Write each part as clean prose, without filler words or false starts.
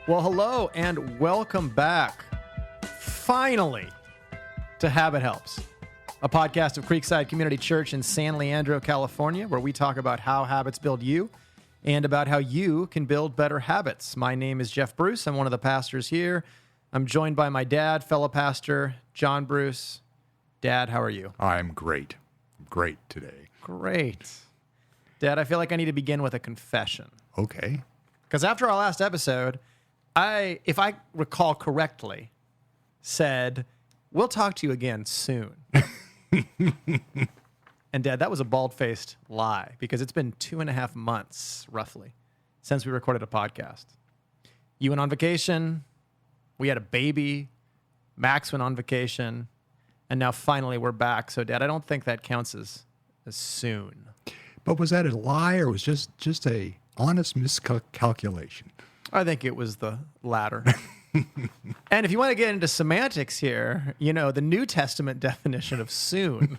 Well, hello and welcome back, finally, to Habit Helps, a podcast of Creekside Community Church in San Leandro, California, where we talk about how habits build you and about how you can build better habits. My name is Jeff Bruce. I'm one of the pastors here. I'm joined by my dad, fellow pastor, John Bruce. Dad, how are you? I'm great. Great today. Great. Dad, I feel like I need to begin with a confession. Okay. Because after our last episode, if I recall correctly, said, we'll talk to you again soon. And Dad, that was a bald-faced lie because it's been 2.5 months, roughly, since we recorded a podcast. You went on vacation. We had a baby. Max went on vacation. And now finally we're back. So Dad, I don't think that counts as soon. But was that a lie or was just a honest miscalculation? I think it was the latter. And if you want to get into semantics here, you know, the New Testament definition of soon.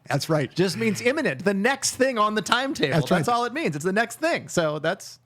That's right. Just means imminent, the next thing on the timetable. That's all it means. It's the next thing. So that's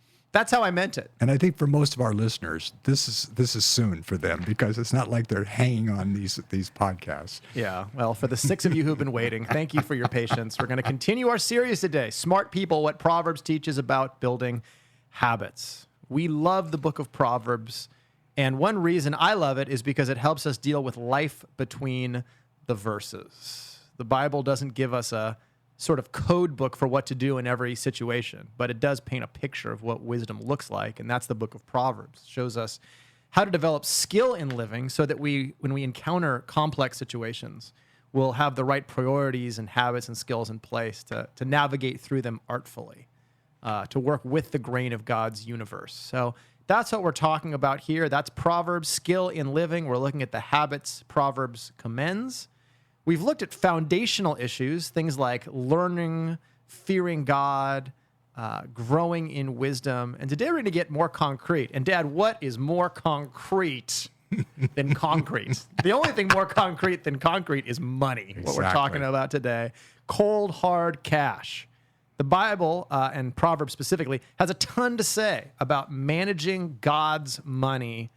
how I meant it. And I think for most of our listeners, this is soon for them because it's not like they're hanging on these podcasts. Yeah. Well, for the 6 of you who've been waiting, thank you for your patience. We're going to continue our series today, Smart People, what Proverbs teaches about building habits. We love the book of Proverbs. And one reason I love it is because it helps us deal with life between the verses. The Bible doesn't give us a sort of code book for what to do in every situation, but it does paint a picture of what wisdom looks like, and that's the book of Proverbs. It shows us how to develop skill in living so that when we encounter complex situations, we'll have the right priorities and habits and skills in place to navigate through them artfully, to work with the grain of God's universe. So that's what we're talking about here. That's Proverbs, skill in living. We're looking at the habits Proverbs commends. We've looked at foundational issues, things like learning, fearing God, growing in wisdom. And today we're going to get more concrete. And Dad, what is more concrete than concrete? The only thing more concrete than concrete is money, what we're talking about today. Cold, hard cash. The Bible, and Proverbs specifically, has a ton to say about managing God's money.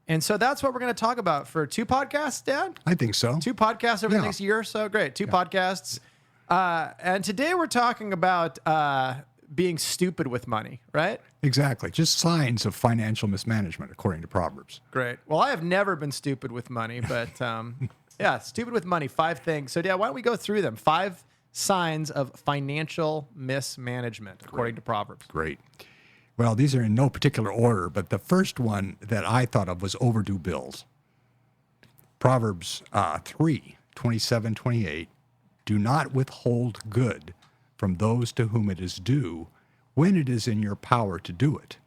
And so that's what we're going to talk about for 2 podcasts, Dad? I think so. 2 podcasts over the next year or so? Great. 2 podcasts. And today we're talking about being stupid with money, right? Exactly. Just signs of financial mismanagement, according to Proverbs. Great. Well, I have never been stupid with money, but yeah, stupid with money, 5 things. So, Dad, why don't we go through them? 5 signs of financial mismanagement, according to Proverbs. Great. Well, these are in no particular order, but the first one that I thought of was overdue bills. Proverbs 3, 27, 28, do not withhold good from those to whom it is due when it is in your power to do it.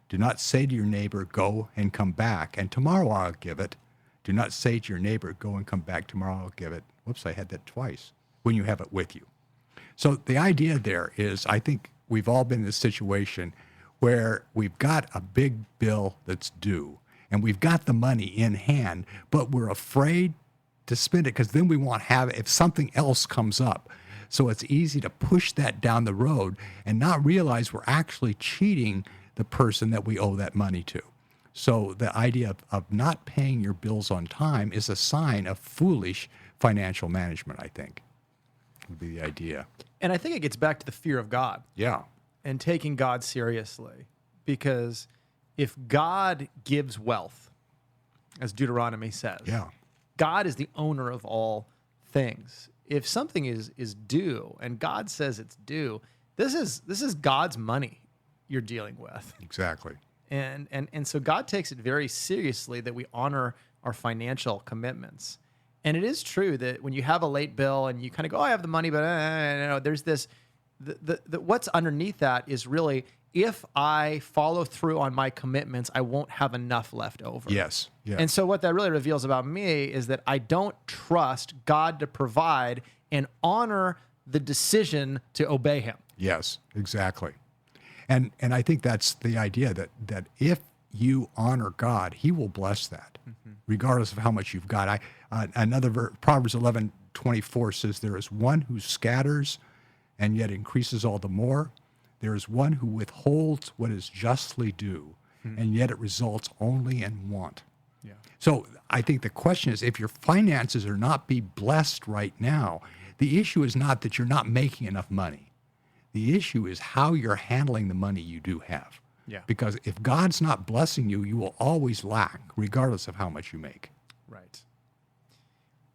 Do not say to your neighbor, go and come back, and tomorrow I'll give it. Do not say to your neighbor, go and come back, tomorrow I'll give it. Whoops, I had that twice. When you have it with you. So the idea there is, I think we've all been in this situation where we've got a big bill that's due and we've got the money in hand, but we're afraid to spend it because then we won't have it if something else comes up. So it's easy to push that down the road and not realize we're actually cheating the person that we owe that money to. So the idea of not paying your bills on time is a sign of foolish financial management, I think. Would be the idea. And I think it gets back to the fear of God. Yeah. And taking God seriously. Because if God gives wealth, as Deuteronomy says, God is the owner of all things. If something is due and God says it's due, this is God's money you're dealing with. Exactly. And so God takes it very seriously that we honor our financial commitments. And it is true that when you have a late bill and you kind of go, oh, I have the money, but there's this, what's underneath that is really, if I follow through on my commitments, I won't have enough left over. Yes. And so what that really reveals about me is that I don't trust God to provide and honor the decision to obey him. Yes, exactly. And I think that's the idea that if you honor God, he will bless that, regardless of how much you've got. Proverbs 11:24 says, there is one who scatters and yet increases all the more. There is one who withholds what is justly due and yet it results only in want. Yeah. So I think the question is, if your finances are not be blessed right now, the issue is not that you're not making enough money. The issue is how you're handling the money you do have. Yeah. Because if God's not blessing you, you will always lack, regardless of how much you make. Right.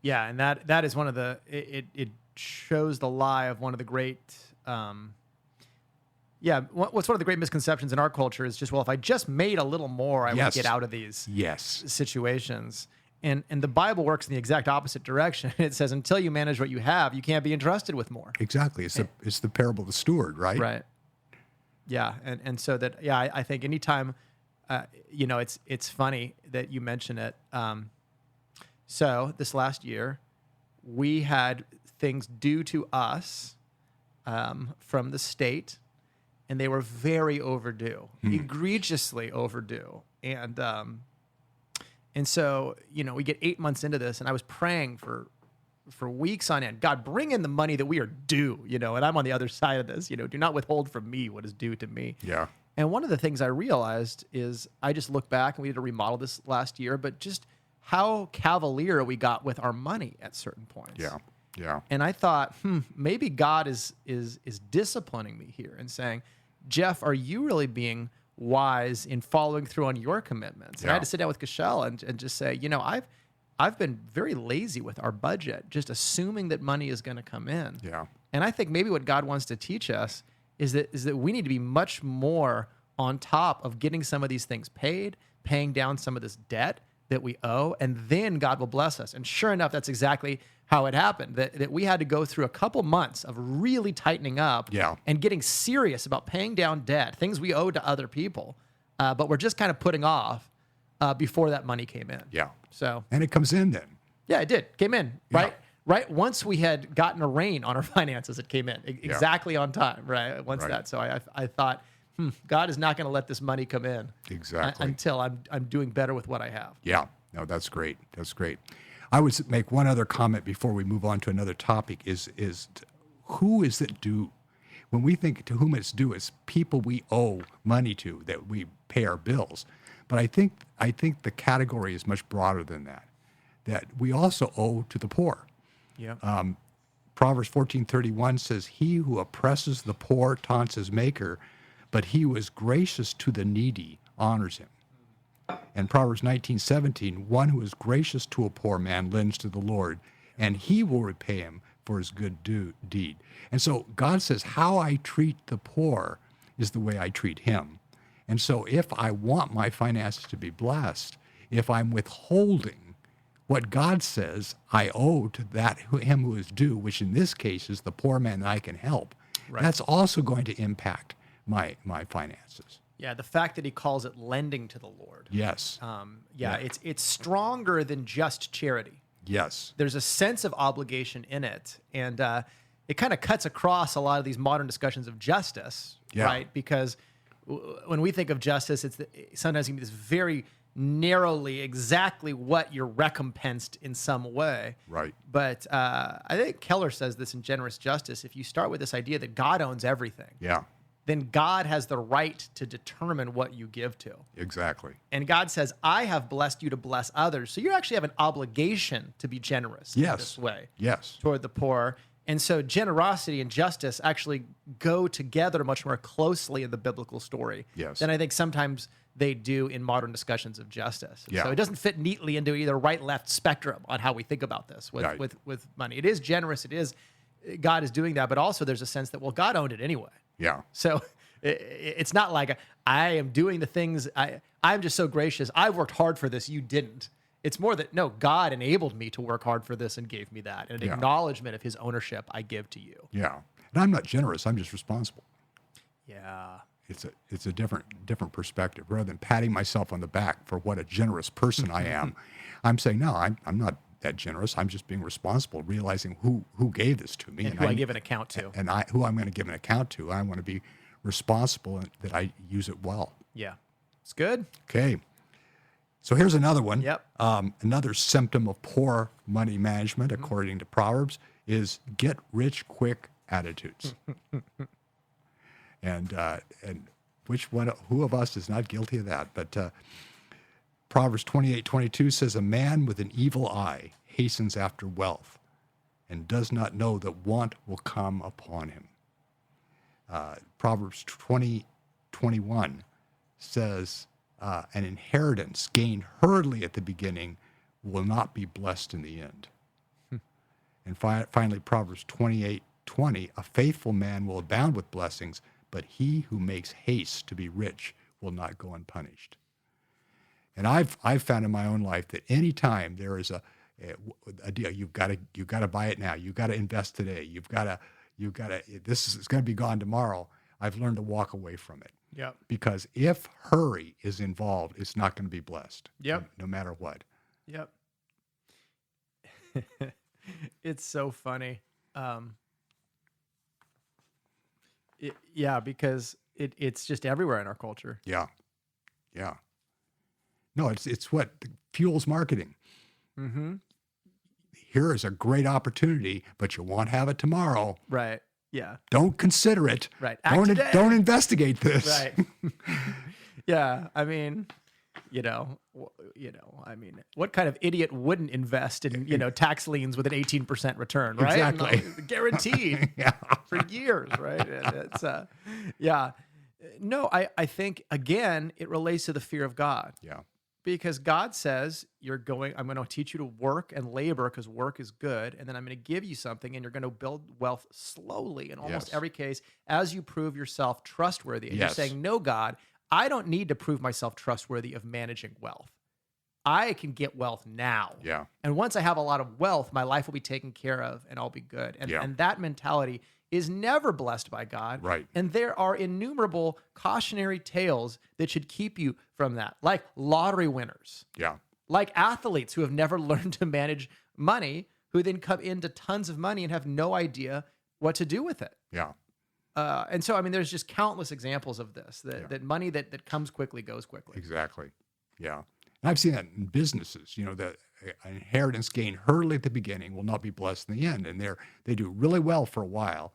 Yeah, and that is one of the it shows the lie of one of the great what's one of the great misconceptions in our culture is just, well, if I just made a little more, I would get out of these situations. And the Bible works in the exact opposite direction. It says, until you manage what you have, you can't be entrusted with more. Exactly. It's the parable of the steward, right? Right. Yeah. And so that, I think anytime, it's funny that you mention it. So this last year, we had things due to us from the state, and they were very overdue, egregiously overdue. And so, we get 8 months into this, and I was praying for weeks on end, God, bring in the money that we are due, and I'm on the other side of this, do not withhold from me what is due to me. Yeah. And one of the things I realized is I just look back, and we had to remodel this last year, but just how cavalier we got with our money at certain points. Yeah. Yeah. And I thought, maybe God is disciplining me here and saying, Jeff, are you really being wise in following through on your commitments? And I had to sit down with Cashel and just say, I've been very lazy with our budget, just assuming that money is going to come in. Yeah. And I think maybe what God wants to teach us is that we need to be much more on top of getting some of these things paid, paying down some of this debt that we owe, and then God will bless us. And sure enough, that's exactly how it happened, that we had to go through a couple months of really tightening up and getting serious about paying down debt, things we owe to other people, but we're just kind of putting off before that money came in. Yeah. So, and it comes in then. Yeah, it did. Came in, right? Right. Once we had gotten a rein on our finances, it came in exactly on time, right? That. So I thought, God is not going to let this money come in until I'm doing better with what I have. Yeah. No, that's great. That's great. I would make one other comment before we move on to another topic is who is it due? When we think to whom it's due, it's people we owe money to, that we pay our bills. But I think the category is much broader than that we also owe to the poor. Yeah. Proverbs 14:31 says, he who oppresses the poor taunts his maker, but he who is gracious to the needy honors him. And Proverbs 19:17, one who is gracious to a poor man lends to the Lord, and he will repay him for his good deed. And so God says, how I treat the poor is the way I treat him. And so if I want my finances to be blessed, if I'm withholding what God says I owe to him who is due, which in this case is the poor man that I can help, that's also going to impact my finances. Yeah, the fact that he calls it lending to the Lord. Yes. It's stronger than just charity. Yes. There's a sense of obligation in it, and it kind of cuts across a lot of these modern discussions of justice, right? Because when we think of justice, sometimes it can be this very narrowly exactly what you're recompensed in some way. Right. But I think Keller says this in Generous Justice. If you start with this idea that God owns everything, then God has the right to determine what you give to. Exactly. And God says, I have blessed you to bless others. So you actually have an obligation to be generous in this way toward the poor. And so generosity and justice actually go together much more closely in the biblical story than I think sometimes they do in modern discussions of justice. So it doesn't fit neatly into either right-left spectrum on how we think about this with money. It is generous. God is doing that, but also there's a sense that, well, God owned it anyway. Yeah. So it's not like I am doing the things, I'm just so gracious. I've worked hard for this. You didn't. It's more that, no, God enabled me to work hard for this and gave me that. And an acknowledgement of his ownership I give to you. Yeah. And I'm not generous. I'm just responsible. Yeah. It's a different perspective. Rather than patting myself on the back for what a generous person I am, I'm saying, no, I'm not that generous. I'm just being responsible, realizing who gave this to me. And who I give an account to. And who I'm going to give an account to. I want to be responsible and that I use it well. Yeah. It's good. Okay. So here's another one. Yep. Another symptom of poor money management, according to Proverbs, is get rich quick attitudes. And Who of us is not guilty of that? But Proverbs 28:22 says, a man with an evil eye hastens after wealth and does not know that want will come upon him. Proverbs 20:21 says, an inheritance gained hurriedly at the beginning will not be blessed in the end. And finally, Proverbs 28:20, a faithful man will abound with blessings, but he who makes haste to be rich will not go unpunished. And I've found in my own life that any time there is a deal, you've got to buy it now. You've got to invest today. You've got to. This is going to be gone tomorrow. I've learned to walk away from it. Yep. Because if hurry is involved, it's not going to be blessed. Yep. No matter what. Yep. It's so funny. Because it's just everywhere in our culture. Yeah. Yeah. No, it's what fuels marketing. Mm-hmm. Here is a great opportunity, but you won't have it tomorrow. Right. Yeah. Don't consider it. Right. Don't investigate this. Right. Yeah. I mean, what kind of idiot wouldn't invest in, tax liens with an 18% return, right? Exactly. Guaranteed for years, right? And it's, yeah. No, I think, again, it relates to the fear of God. Yeah. Because God says, I'm going to teach you to work and labor because work is good. And then I'm going to give you something and you're going to build wealth slowly in almost every case as you prove yourself trustworthy. And you're saying, no, God, I don't need to prove myself trustworthy of managing wealth. I can get wealth now. Yeah. And once I have a lot of wealth, my life will be taken care of and I'll be good. And that mentality is never blessed by God. Right. And there are innumerable cautionary tales that should keep you from that, like lottery winners. Yeah. Like athletes who have never learned to manage money, who then come into tons of money and have no idea what to do with it. Yeah. And so, there's just countless examples of this, that money that comes quickly goes quickly. Exactly. Yeah. And I've seen that in businesses, that an inheritance gained hurriedly at the beginning will not be blessed in the end. And they do really well for a while.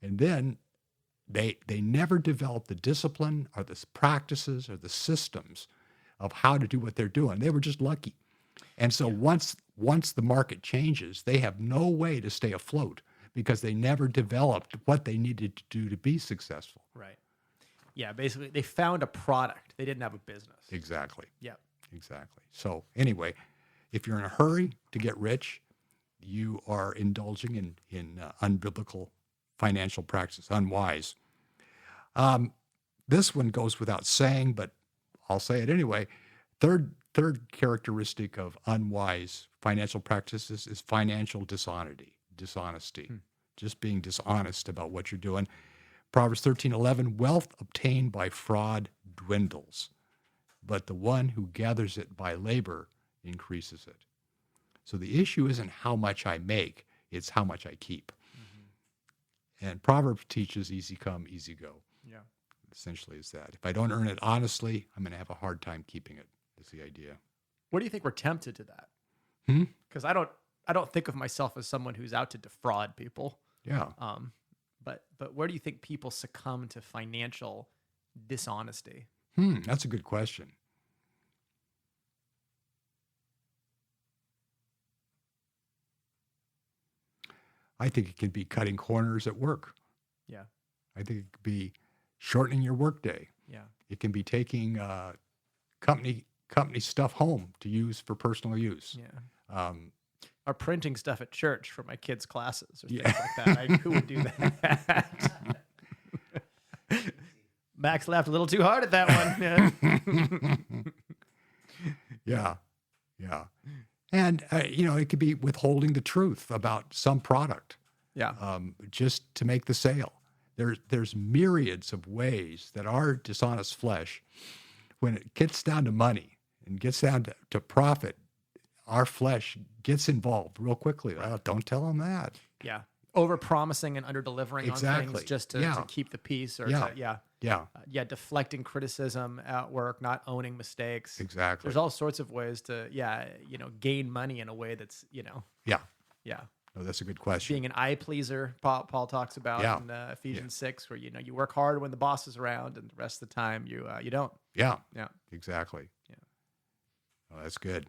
And then they never develop the discipline or the practices or the systems of how to do what they're doing. They were just lucky. And so once the market changes, they have no way to stay afloat because they never developed what they needed to do to be successful. Right. Yeah, basically they found a product. They didn't have a business. Exactly. Yeah. Exactly. So anyway, if you're in a hurry to get rich, you are indulging in unbiblical financial practice, unwise. This one goes without saying, but I'll say it anyway. Third characteristic of unwise financial practices is financial dishonesty. Just being dishonest about what you're doing. Proverbs 13:11, wealth obtained by fraud dwindles, but the one who gathers it by labor increases it. So the issue isn't how much I make, it's how much I keep. And Proverbs teaches easy come, easy go. Yeah. Essentially is that. If I don't earn it honestly, I'm going to have a hard time keeping it. That's the idea. What do you think we're tempted to that? Because I don't think of myself as someone who's out to defraud people. Yeah. But where do you think people succumb to financial dishonesty? That's a good question. I think it can be cutting corners at work. Yeah. I think it could be shortening your workday. Yeah. It can be taking company stuff home to use for personal use. Yeah. Or printing stuff at church for my kids' classes or things Yeah. like that. Who would do that? Max laughed a little too hard at that one. Yeah. Yeah. And, it could be withholding the truth about some product. Yeah. Just to make the sale. There's myriads of ways that our dishonest flesh, when it gets down to money and gets down to profit, our flesh gets involved real quickly. Oh, don't tell them that. Yeah. Over promising and under delivering on things just to keep the peace or deflecting criticism at work, not owning mistakes. Exactly. There's all sorts of ways to, gain money in a way that's, Yeah. Yeah. No, that's a good question. Being an eye pleaser, Paul talks about Yeah. in Ephesians 6, where you work hard when the boss is around, and the rest of the time you don't. Yeah. Yeah. Exactly. Yeah. Oh, that's good.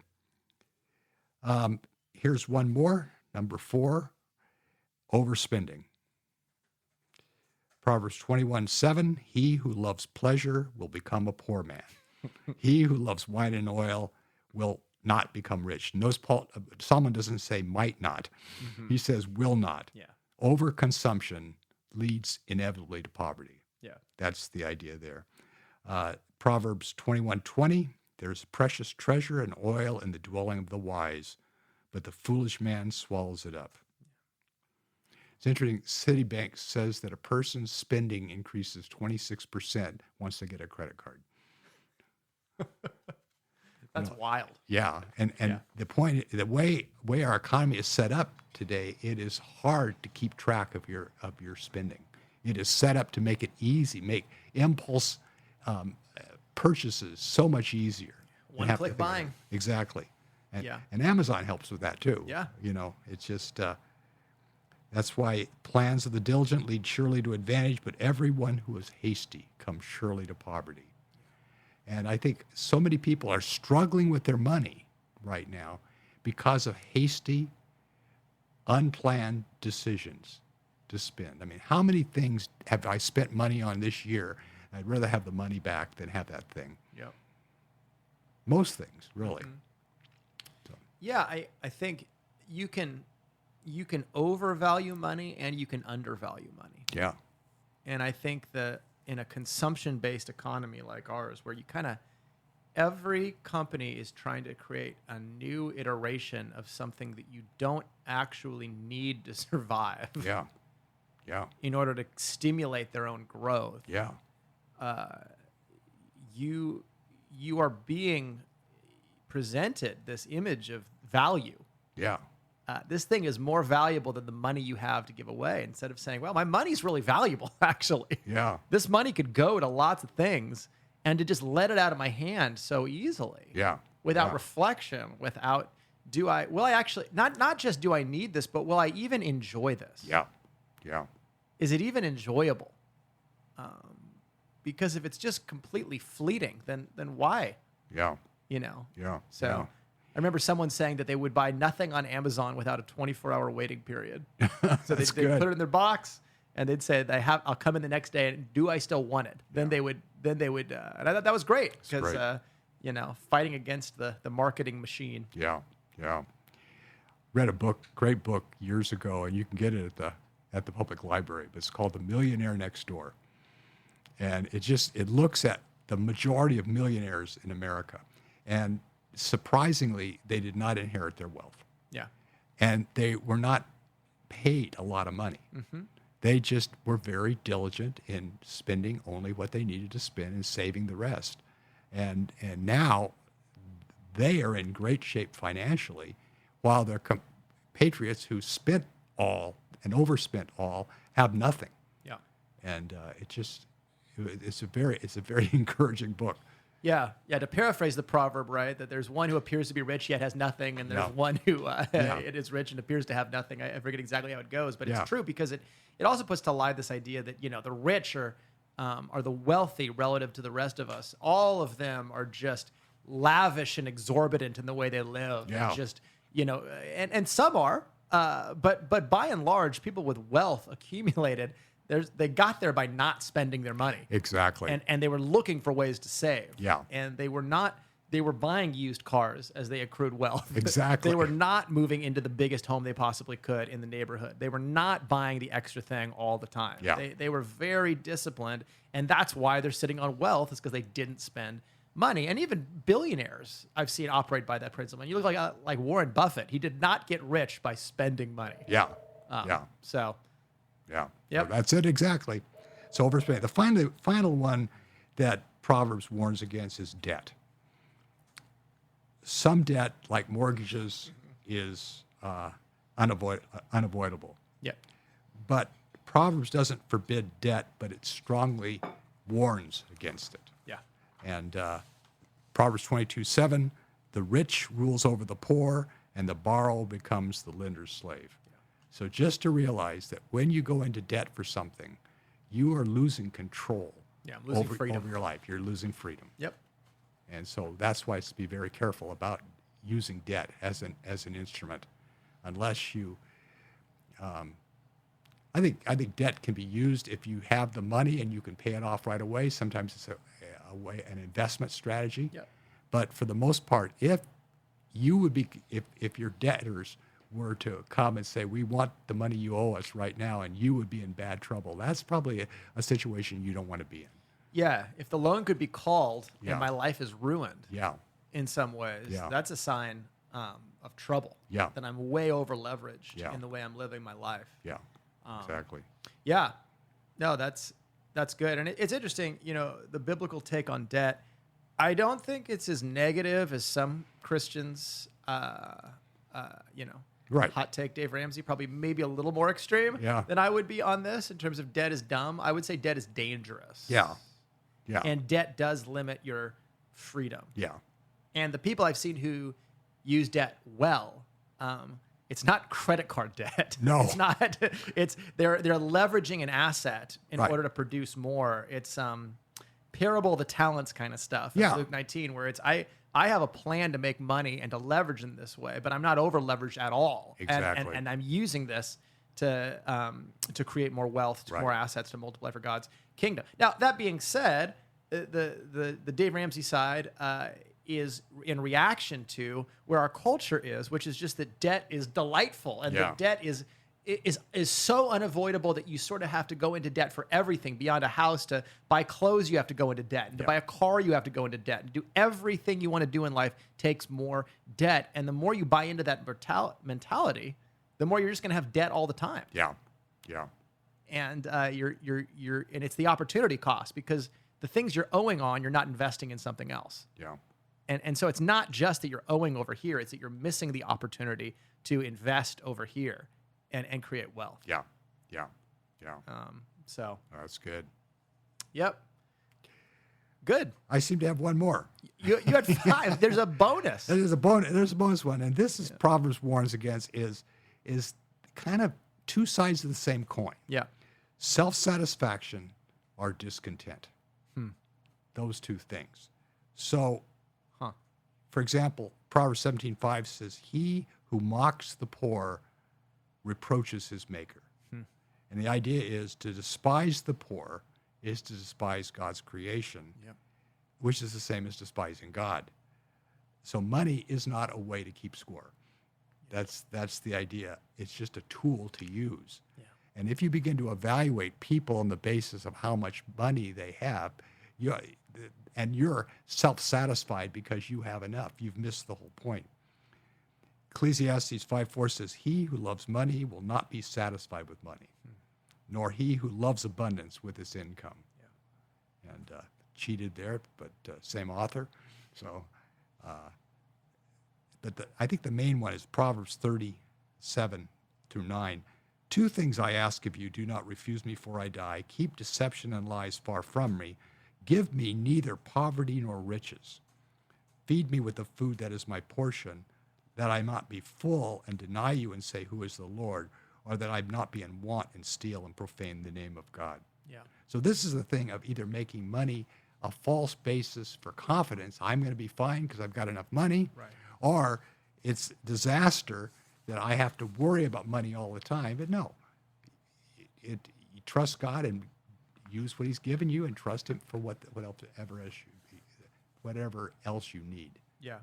Here's one more. Number 4, overspending. Proverbs 21:7, he who loves pleasure will become a poor man. He who loves wine and oil will not become rich. Notice Solomon doesn't say might not. He says will not. Yeah. Overconsumption leads inevitably to poverty. Yeah. That's the idea there. Proverbs 21:20, there's precious treasure and oil in the dwelling of the wise, but the foolish man swallows it up. It's interesting. Citibank says that a person's spending increases 26% once they get a credit card. That's wild. Yeah, and the point, the way our economy is set up today, it is hard to keep track of your spending. It is set up to make it easy, make impulse purchases so much easier. One-click buying. Exactly. And, Yeah. and Amazon helps with that too. Yeah. It's just that's why plans of the diligent lead surely to advantage, but everyone who is hasty comes surely to poverty. And I think so many people are struggling with their money right now because of hasty, unplanned decisions to spend. I mean, how many things have I spent money on this year? I'd rather have the money back than have that thing. Yep. Most things, really. Yeah, I think you can overvalue money and you can undervalue money. Yeah. And I think that in a consumption-based economy like ours, where you every company is trying to create a new iteration of something that you don't actually need to survive. Yeah. Yeah. In order to stimulate their own growth. Yeah. You are being presented this image of value. Yeah. This thing is more valuable than the money you have to give away. Instead of saying, well, my money's really valuable, actually. Yeah. This money could go to lots of things, and to just let it out of my hand so easily. Yeah. Without Yeah. reflection, without, will I actually, not just do I need this, but will I even enjoy this? Yeah. Yeah. Is it even enjoyable? Because if it's just completely fleeting, then why? Yeah. So Yeah. Yeah. I remember someone saying that they would buy nothing on Amazon without a 24-hour waiting period. So they'd good. put it in their box, and they'd say, I'll come in the next day, and do I still want it? Then they would, and I thought that was great because, fighting against the marketing machine. Yeah. Yeah. Read a book, great book years ago, and you can get it at the public library, but it's called The Millionaire Next Door. And it looks at the majority of millionaires in America. And surprisingly, they did not inherit their wealth. Yeah. And they were not paid a lot of money. Mm-hmm. They just were very diligent in spending only what they needed to spend and saving the rest. And now they are in great shape financially, while their compatriots who spent all and overspent all have nothing. Yeah. And it's a very encouraging book. Yeah. Yeah. To paraphrase the proverb, right, that there's one who appears to be rich yet has nothing, and there's Yeah. one who it is rich and appears to have nothing. I forget exactly how it goes, but Yeah. it's true because it also puts to light this idea that the rich are the wealthy relative to the rest of us. All of them are just lavish and exorbitant in the way they live. Yeah. And just and some are, but by and large, people with wealth accumulated. They got there by not spending their money. Exactly. And they were looking for ways to save. Yeah. And they were buying used cars as they accrued wealth. Exactly. They were not moving into the biggest home they possibly could in the neighborhood. They were not buying the extra thing all the time. Yeah. They were very disciplined, and that's why they're sitting on wealth, is because they didn't spend money. And even billionaires I've seen operate by that principle. And you look like Warren Buffett. He did not get rich by spending money. Yeah. Yeah. So Yeah. Yep. That's it exactly. So overspending. The final one that Proverbs warns against is debt. Some debt, like mortgages, is unavoidable. yeah. But Proverbs doesn't forbid debt, but it strongly warns against it. Yeah. And Proverbs 22:7, the rich rules over the poor, and the borrower becomes the lender's slave. So just to realize that when you go into debt for something, you are losing control Yeah, I'm losing freedom. over your life. You're losing freedom. Yep. And so that's why it's to be very careful about using debt as an instrument, unless you. I think debt can be used if you have the money and you can pay it off right away. Sometimes it's an investment strategy. Yep. But for the most part, if your debtors were to come and say, we want the money you owe us right now, and you would be in bad trouble, that's probably a situation you don't want to be in. Yeah, if the loan could be called Yeah. and my life is ruined Yeah. in some ways, Yeah. that's a sign of trouble. Yeah. That I'm way over leveraged Yeah. in the way I'm living my life. Yeah. Exactly. Yeah, no, that's good, and it's interesting. The biblical take on debt. I don't think it's as negative as some Christians. Right. Hot take, Dave Ramsey, probably maybe a little more extreme Yeah. than I would be on this in terms of debt is dumb. I would say debt is dangerous. Yeah. Yeah. And debt does limit your freedom. Yeah. And the people I've seen who use debt well, it's not credit card debt. No. It's not. It's they're leveraging an asset in Right. order to produce more. It's parable of the talents kind of stuff. Yeah. Luke 19, where it's I have a plan to make money and to leverage in this way, but I'm not over leveraged at all. Exactly. And I'm using this to create more wealth, Right. more assets to multiply for God's kingdom. Now, that being said, the Dave Ramsey side is in reaction to where our culture is, which is just that debt is delightful and Yeah. that debt is so unavoidable that you sort of have to go into debt for everything. Beyond a house, to buy clothes, you have to go into debt. And to Yeah. buy a car, you have to go into debt. And do everything you want to do in life takes more debt. And the more you buy into that mentality, the more you're just going to have debt all the time. Yeah. Yeah. And and it's the opportunity cost, because the things you're owing on, you're not investing in something else. Yeah. And so it's not just that you're owing over here, it's that you're missing the opportunity to invest over here and create wealth. Yeah. Yeah. Yeah. So, That's good. yep. Good. I seem to have one more. You had 5. There's a bonus. There's a bonus one, and this is Proverbs warns against is kind of two sides of the same coin. Yeah. Self-satisfaction or discontent. Those two things. So, for example, Proverbs 17:5 says, "He who mocks the poor reproaches his maker." And the idea is to despise the poor is to despise God's creation, which is the same as despising God. So money is not a way to keep score. That's the idea. It's just a tool to use. Yeah. And if you begin to evaluate people on the basis of how much money they have, you're self-satisfied because you have enough, you've missed the whole point. Ecclesiastes 5:4 says, "He who loves money will not be satisfied with money, nor he who loves abundance with his income." Yeah. And cheated there, but same author. So, I think the main one is Proverbs 37:9. "Two things I ask of you, do not refuse me, for I die. Keep deception and lies far from me. Give me neither poverty nor riches. Feed me with the food that is my portion, that I not be full and deny you and say, 'Who is the Lord?' or that I not be in want and steal and profane the name of God." Yeah. So this is the thing of either making money a false basis for confidence. I'm going to be fine because I've got enough money. Right. Or it's disaster that I have to worry about money all the time. But no, you trust God and use what he's given you and trust him for whatever else you need. Yeah.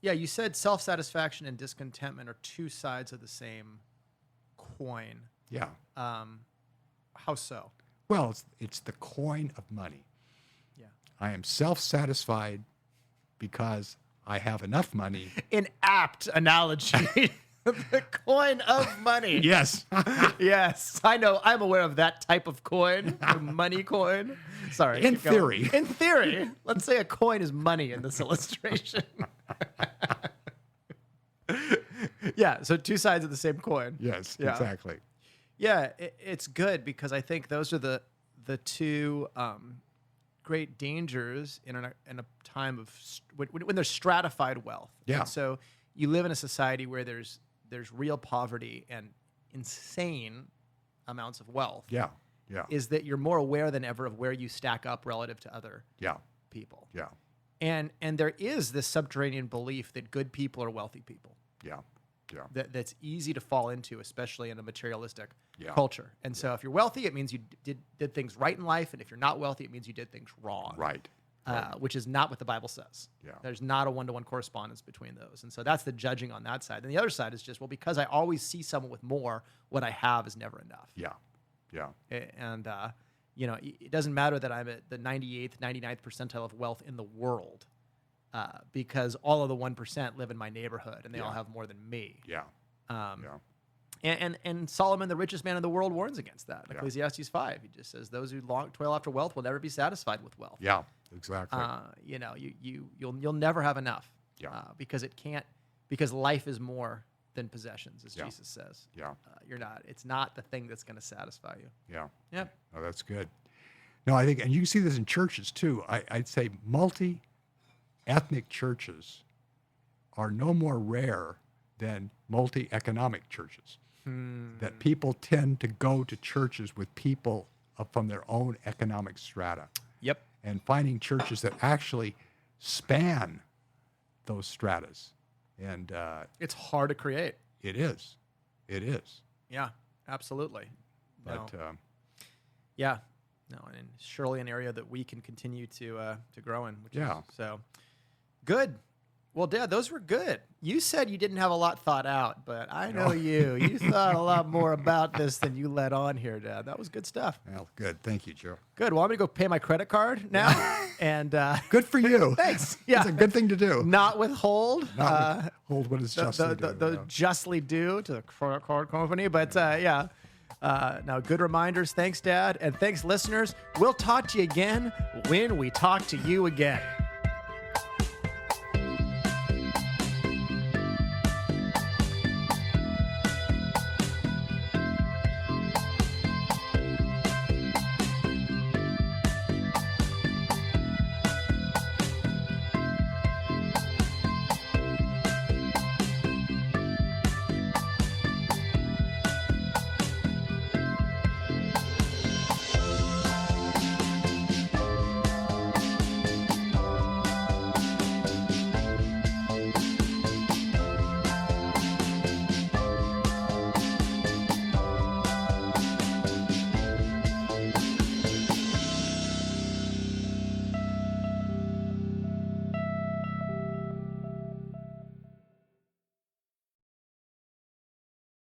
Yeah, you said self-satisfaction and discontentment are two sides of the same coin. Yeah. How so? Well, it's the coin of money. Yeah. I am self-satisfied because I have enough money. An apt analogy. The coin of money. Yes. Yes, I know. I'm aware of that type of coin, the money coin. Sorry. In keep going. theory. In theory. Let's say a coin is money in this illustration. Yeah, so two sides of the same coin. Yes, Yeah. exactly. Yeah, it's good because I think those are the two great dangers in a time of when there's stratified wealth. Yeah. And so you live in a society where there's there's real poverty and insane amounts of wealth Yeah. Yeah. is that you're more aware than ever of where you stack up relative to other Yeah. people. Yeah. And there is this subterranean belief that good people are wealthy people. Yeah. Yeah. That's easy to fall into, especially in a materialistic Yeah. culture. And so if you're wealthy, it means you did things right in life. And if you're not wealthy, it means you did things wrong. Right. Which is not what the Bible says. Yeah. There's not a one-to-one correspondence between those. And so that's the judging on that side. And the other side is just, well, because I always see someone with more, what I have is never enough. Yeah. Yeah. And, it doesn't matter that I'm at the 98th, 99th percentile of wealth in the world because all of the 1% live in my neighborhood and they all have more than me. Yeah. Yeah. And Solomon, the richest man in the world, warns against that. In Yeah. Ecclesiastes 5, he just says, those who toil after wealth will never be satisfied with wealth. Yeah. Exactly. You'll never have enough. Yeah. Because life is more than possessions, as Yeah. Jesus says. Yeah. It's not the thing that's going to satisfy you. Yeah. Yep. Oh, that's good. No, I think, and you can see this in churches too. I'd say multi-ethnic churches are no more rare than multi-economic churches. That people tend to go to churches with people from their own economic strata. Yep. And finding churches that actually span those stratas. And It's hard to create. it is. It is. Yeah, absolutely. But Yeah. No, and surely an area that we can continue to grow in. Which Yeah. Is, so good. Well, Dad, those were good. You said you didn't have a lot thought out, but I know you. You thought a lot more about this than you let on here, Dad. That was good stuff. well, good. Thank you, Joe. Good. Well, I'm going to go pay my credit card now. And Good for you. thanks. Yeah. It's a good thing to do. Not withhold. Hold what is justly due. The justly due to the card company. But yeah. Now, good reminders. Thanks, Dad. And thanks, listeners. We'll talk to you again when we talk to you again.